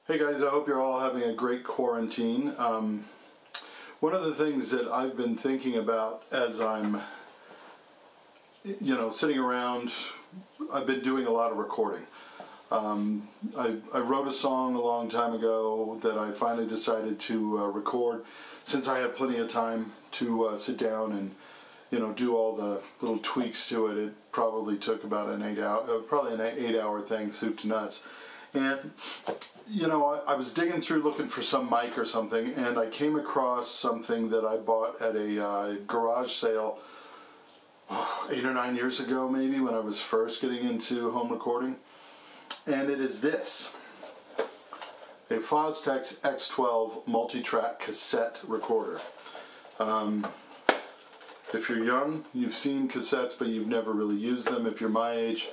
Hey guys, I hope you're all having a great quarantine. One of the things that I've been thinking about as I'm, sitting around, I've been doing a lot of recording. I wrote a song a long time ago that I finally decided to record, since I had plenty of time to sit down and do all the little tweaks to it. It probably took about an 8-hour thing, soup to nuts. And I was digging through looking for some mic or something, and I came across something that I bought at a garage sale 8 or 9 years ago, maybe, when I was first getting into home recording. And it is this: a Fostex X12 multitrack cassette recorder. If you're young, you've seen cassettes, but you've never really used them. If you're my age,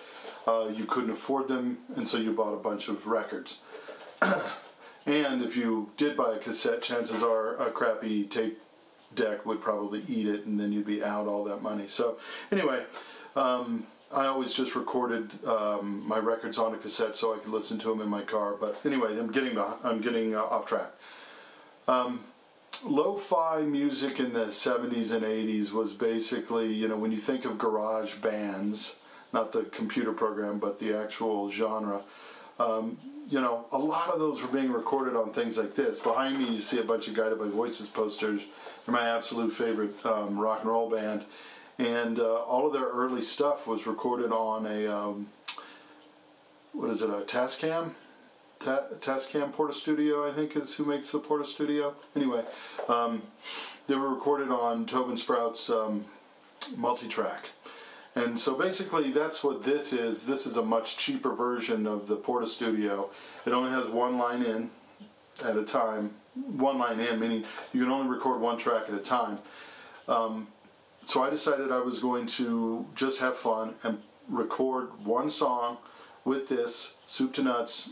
you couldn't afford them, and so you bought a bunch of records. And if you did buy a cassette, chances are a crappy tape deck would probably eat it, and then you'd be out all that money. So anyway, I always just recorded my records on a cassette so I could listen to them in my car. But anyway, I'm getting off track. Lo-fi music in the 70s and 80s was basically, when you think of garage bands, not the computer program, but the actual genre, a lot of those were being recorded on things like this. Behind me, you see a bunch of Guided by Voices posters. They're my absolute favorite rock and roll band. And all of their early stuff was recorded on a, a Tascam? Tascam Portastudio, I think, is who makes the Portastudio. Anyway, they were recorded on Tobin Sprout's multitrack. And so basically that's what this is. This is a much cheaper version of the Portastudio. It only has one line in at a time. One line in, meaning you can only record one track at a time. So I decided I was going to just have fun and record one song with this, soup to nuts.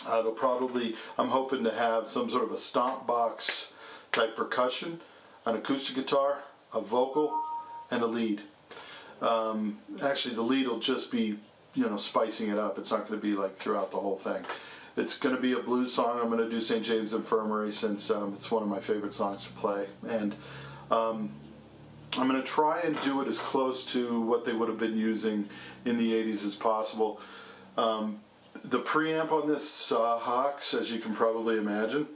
I'm hoping to have some sort of a stomp box type percussion, an acoustic guitar, a vocal, and a lead. Actually, the lead will just be, spicing it up. It's not going to be like throughout the whole thing. It's going to be a blues song. I'm going to do St James Infirmary, since it's one of my favorite songs to play. And I'm going to try and do it as close to what they would have been using in the 80s as possible. The preamp on this Hawks, as you can probably imagine,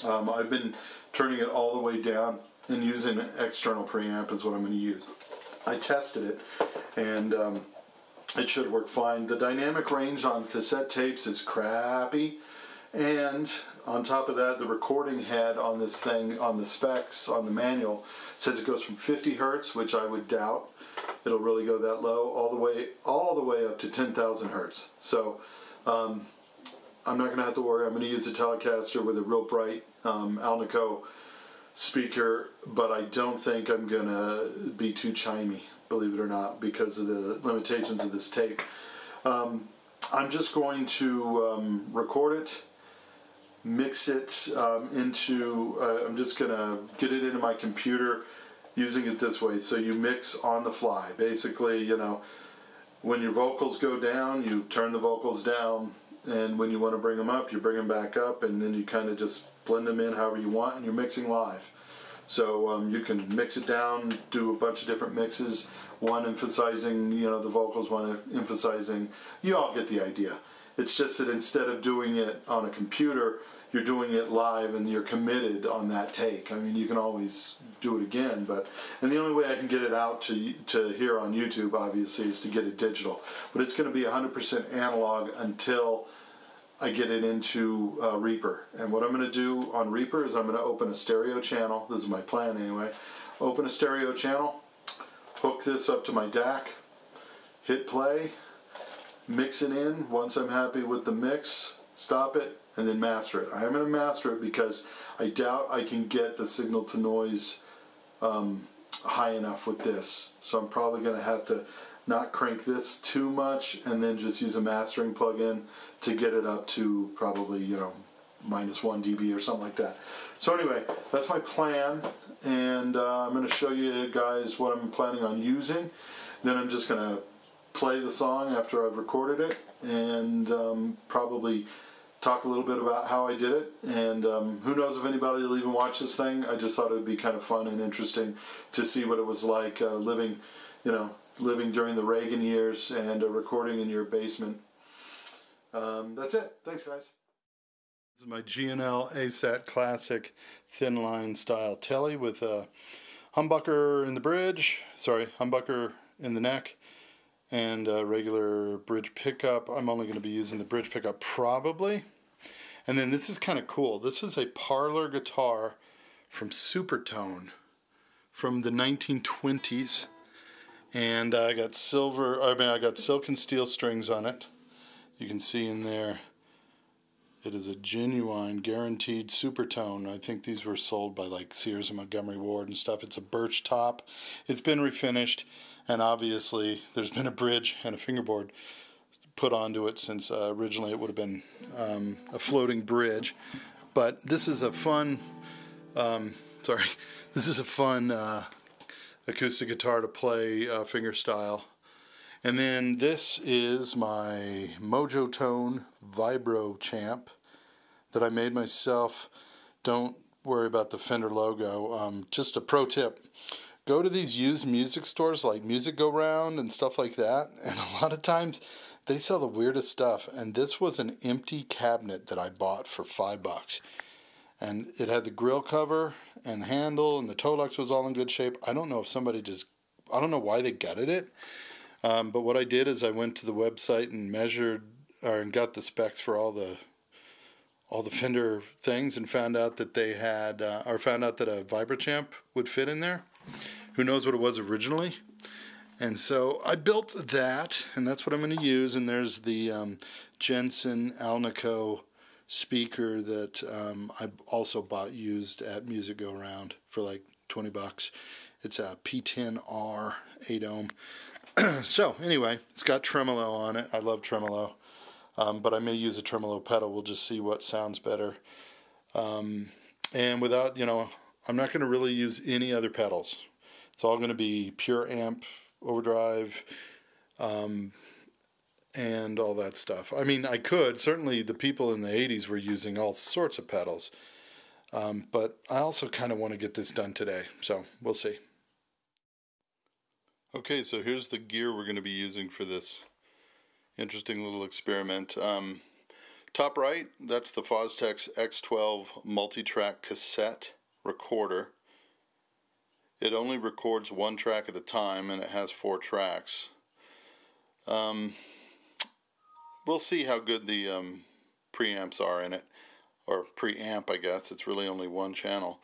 I've been turning it all the way down and using an external preamp is what I'm going to use. I tested it, and it should work fine. The dynamic range on cassette tapes is crappy, and on top of that, the recording head on this thing, on the specs, on the manual, says it goes from 50 hertz, which I would doubt. It'll really go that low, all the way up to 10,000 hertz. So I'm not going to have to worry. I'm going to use a Telecaster with a real bright Alnico speaker, but I don't think I'm going to be too chimey, believe it or not, because of the limitations of this tape. I'm just going to record it, mix it into, I'm just going to get it into my computer using it this way. So you mix on the fly. Basically, when your vocals go down, you turn the vocals down, and when you want to bring them up, you bring them back up, and then you kind of just blend them in however you want, and you're mixing live. So you can mix it down, do a bunch of different mixes, one emphasizing, the vocals, one emphasizing, you all get the idea. It's just that instead of doing it on a computer, you're doing it live and you're committed on that take. I mean, you can always do it again, and the only way I can get it out to here on YouTube, obviously, is to get it digital. But it's going to be 100% analog until I get it into Reaper. And what I'm going to do on Reaper is I'm going to open a stereo channel. This is my plan anyway. Open a stereo channel, hook this up to my DAC, hit play, mix it in. Once I'm happy with the mix, stop it, and then master it. I'm going to master it because I doubt I can get the signal to noise high enough with this. So I'm probably going to have to not crank this too much and then just use a mastering plug-in to get it up to probably, -1 dB or something like that. So anyway, that's my plan, and I'm going to show you guys what I'm planning on using. Then I'm just going to play the song after I've recorded it, and probably talk a little bit about how I did it, and who knows if anybody will even watch this thing. I just thought it would be kind of fun and interesting to see what it was like living during the Reagan years and recording in your basement. That's it. Thanks, guys. This is my G&L ASAT Classic thin line style telly with a humbucker in the bridge, humbucker in the neck, and a regular bridge pickup. I'm only going to be using the bridge pickup probably. And then this is kind of cool. This is a parlor guitar from Supertone from the 1920s. And I got silk and steel strings on it. You can see in there, it is a genuine, guaranteed Supertone. I think these were sold by like Sears and Montgomery Ward and stuff. It's a birch top. It's been refinished, and obviously there's been a bridge and a fingerboard put onto it since originally it would have been a floating bridge. But this is a fun, acoustic guitar to play fingerstyle. And then this is my Mojo Tone Vibro Champ that I made myself. Don't worry about the Fender logo. Just a pro tip. Go to these used music stores like Music Go Round and stuff like that, and a lot of times they sell the weirdest stuff. And this was an empty cabinet that I bought for $5. And it had the grill cover and the handle, and the toe locks was all in good shape. I don't know if somebody I don't know why they gutted it. But what I did is I went to the website and measured and got the specs for all the Fender things, and found out that they had found out that a Vibrochamp would fit in there. Who knows what it was originally? And so I built that, and that's what I'm going to use. And there's the Jensen Alnico speaker that I also bought used at Music Go Round for like $20. It's a P10R 8-ohm. So anyway, it's got tremolo on it. I love tremolo, but I may use a tremolo pedal. We'll just see what sounds better. And without, I'm not going to really use any other pedals. It's all going to be pure amp, overdrive, and all that stuff. I mean, I could. Certainly the people in the 80s were using all sorts of pedals. But I also kind of want to get this done today, so we'll see. Okay, so here's the gear we're going to be using for this interesting little experiment. Top right, that's the Fostex X12 multitrack cassette recorder. It only records one track at a time, and it has 4 tracks. We'll see how good the preamps are in it, or preamp, I guess. It's really only one channel.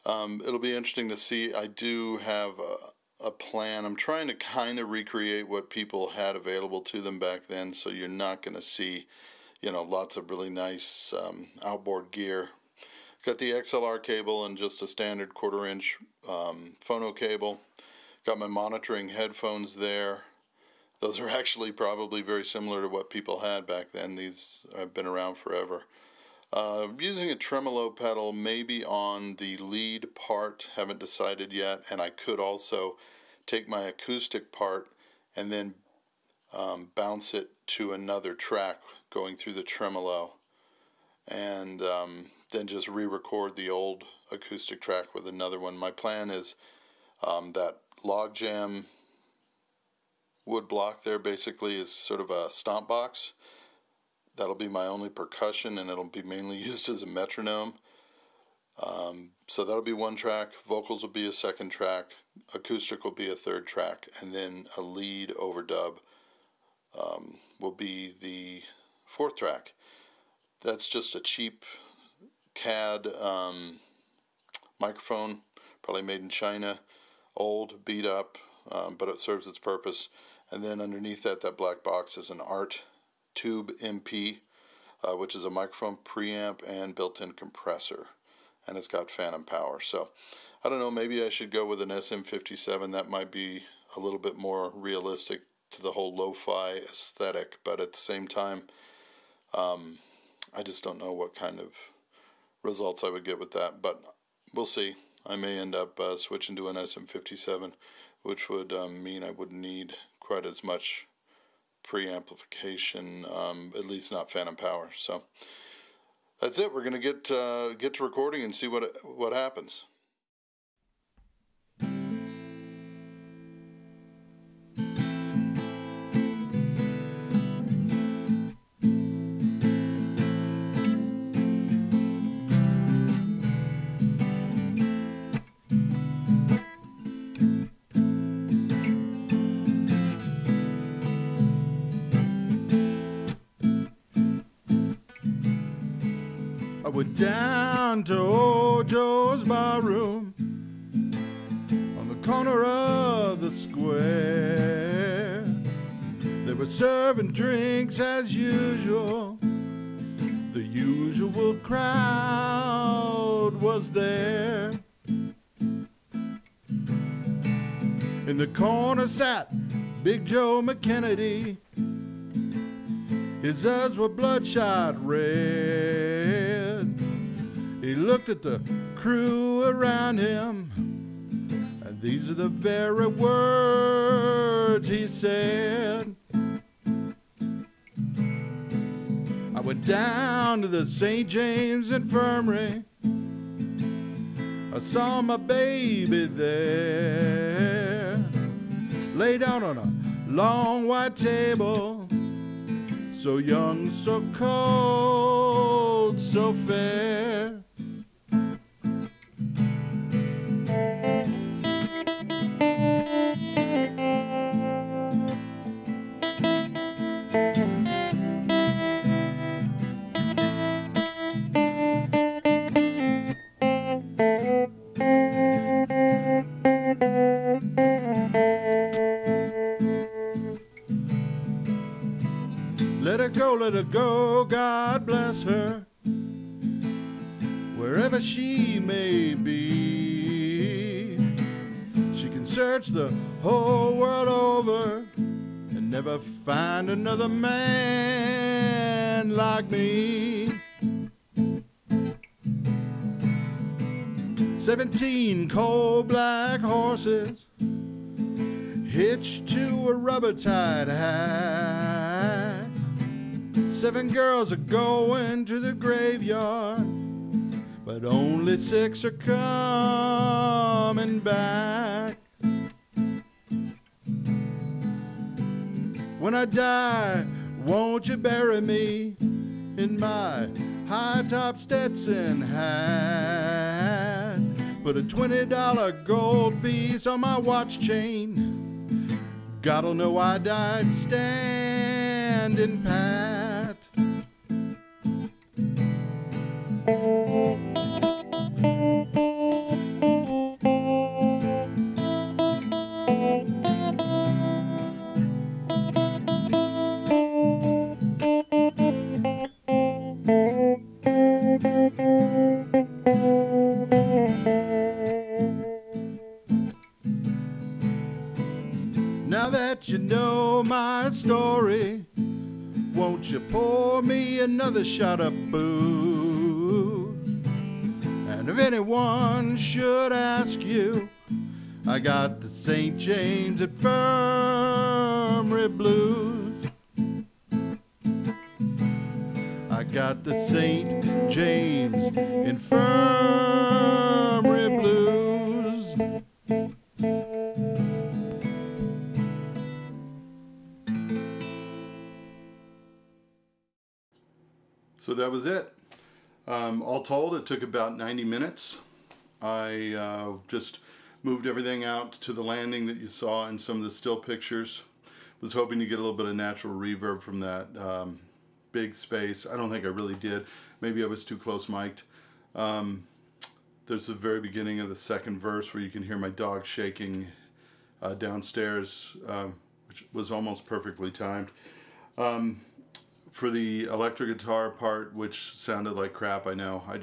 It'll be interesting to see. I do have a plan. I'm trying to kind of recreate what people had available to them back then, so you're not going to see, lots of really nice outboard gear. Got the XLR cable and just a standard 1/4-inch phono cable. Got my monitoring headphones there. Those are actually probably very similar to what people had back then. These have been around forever. Using a tremolo pedal maybe on the lead part, haven't decided yet, and I could also take my acoustic part and then bounce it to another track going through the tremolo, and then just re-record the old acoustic track with another one. My plan is that log jam wood block there basically is sort of a stomp box. That'll be my only percussion, and it'll be mainly used as a metronome. So that'll be one track. Vocals will be a second track. Acoustic will be a third track. And then a lead overdub will be the fourth track. That's just a cheap CAD microphone, probably made in China. Old, beat up, but it serves its purpose. And then underneath that black box is an Art Tube MP, which is a microphone preamp and built-in compressor, and it's got phantom power. So I don't know, maybe I should go with an SM57. That might be a little bit more realistic to the whole lo-fi aesthetic, but at the same time I just don't know what kind of results I would get with that, but we'll see. I may end up switching to an SM57, which would mean I wouldn't need quite as much preamplification, at least not phantom power. So That's it. We're gonna get to recording and see what happens. I went down to old Joe's barroom on the corner of the square. They were serving drinks as usual. The usual crowd was there. In the corner sat Big Joe McKennedy. His eyes were bloodshot red. He looked at the crew around him, and these are the very words he said. I went down to the St James Infirmary. I saw my baby there, laid down on a long white table, so young, so cold, so fair. Let her go, God bless her, wherever she may be. She can search the whole world over and never find another man like me. 17 coal black horses hitched to a rubber-tied hack. 7 girls are going to the graveyard, but only 6 are coming back. When I die, won't you bury me in my high-top Stetson hat? Put a $20 gold piece on my watch chain. God'll know I died standing pat. Now that you know my story, won't you pour me another shot of booze? And if anyone should ask you, I got the St. James Infirmary blues. I got the St. James Infirmary blues. So that was it. All told, it took about 90 minutes. I just moved everything out to the landing that you saw in some of the still pictures. Was hoping to get a little bit of natural reverb from that big space. I don't think I really did. Maybe I was too close mic'd. There's the very beginning of the second verse where you can hear my dog shaking downstairs, which was almost perfectly timed. For the electric guitar part, which sounded like crap, I know, I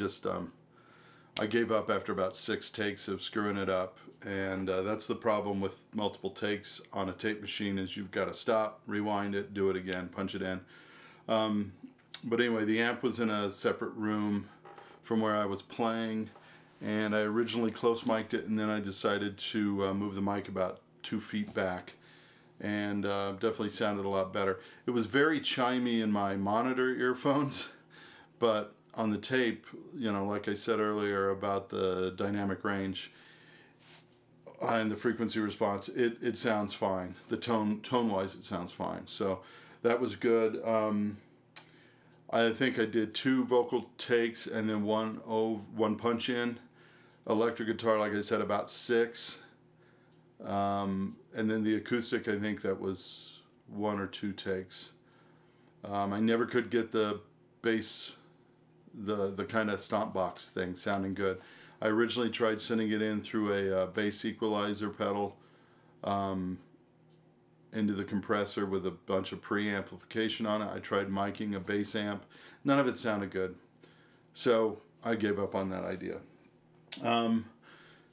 gave up after about 6 takes of screwing it up, and that's the problem with multiple takes on a tape machine, is you've got to stop, rewind it, do it again, punch it in. But anyway, the amp was in a separate room from where I was playing, and I originally close mic'd it, and then I decided to move the mic about 2 feet back, and definitely sounded a lot better. It was very chimey in my monitor earphones, but on the tape, you know, like I said earlier about the dynamic range and the frequency response, it sounds fine. The tone-wise, it sounds fine. So that was good. I think I did 2 vocal takes and then one punch in. Electric guitar, like I said, about 6. And then the acoustic, I think that was 1 or 2 takes. I never could get the bass, the kind of stomp box thing sounding good. I originally tried sending it in through a bass equalizer pedal into the compressor with a bunch of preamplification on it. I tried miking a bass amp. None of it sounded good. So I gave up on that idea.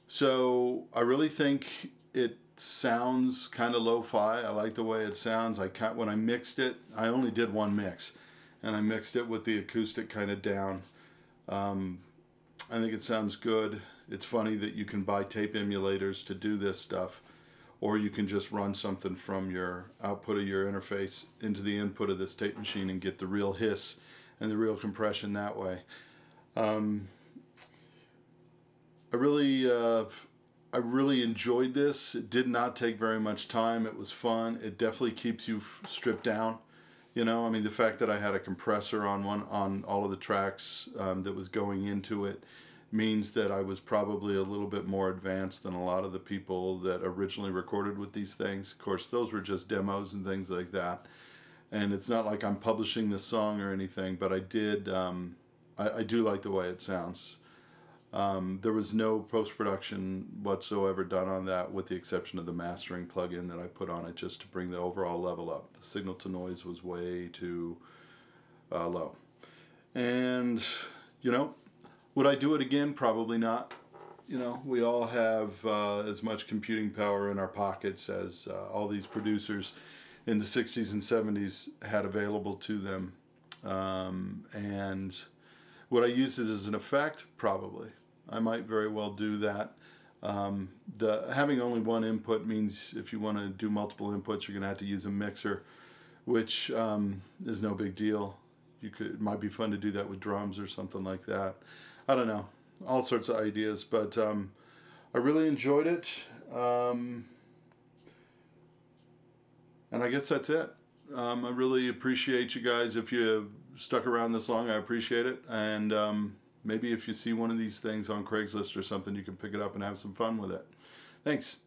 So I really think it sounds kind of lo-fi. I like the way it sounds. When I mixed it, I only did 1 mix, and I mixed it with the acoustic kind of down. I think it sounds good. It's funny that you can buy tape emulators to do this stuff, or you can just run something from your output of your interface into the input of this tape machine and get the real hiss and the real compression that way. I really enjoyed this. It did not take very much time. It was fun. It definitely keeps you stripped down. You know, I mean, the fact that I had a compressor on all of the tracks that was going into it means that I was probably a little bit more advanced than a lot of the people that originally recorded with these things. Of course, those were just demos and things like that. And it's not like I'm publishing this song or anything, but I do like the way it sounds. There was no post-production whatsoever done on that, with the exception of the mastering plugin that I put on it just to bring the overall level up. The signal to noise was way too low. And, you know, would I do it again? Probably not. You know, we all have as much computing power in our pockets as all these producers in the 60s and 70s had available to them. And would I use it as an effect? Probably. I might very well do that. Having only 1 input means if you want to do multiple inputs, you're going to have to use a mixer, which is no big deal. It might be fun to do that with drums or something like that. I don't know. All sorts of ideas, but I really enjoyed it. And I guess that's it. I really appreciate you guys. If you stuck around this long, I appreciate it. And maybe if you see one of these things on Craigslist or something, you can pick it up and have some fun with it. Thanks.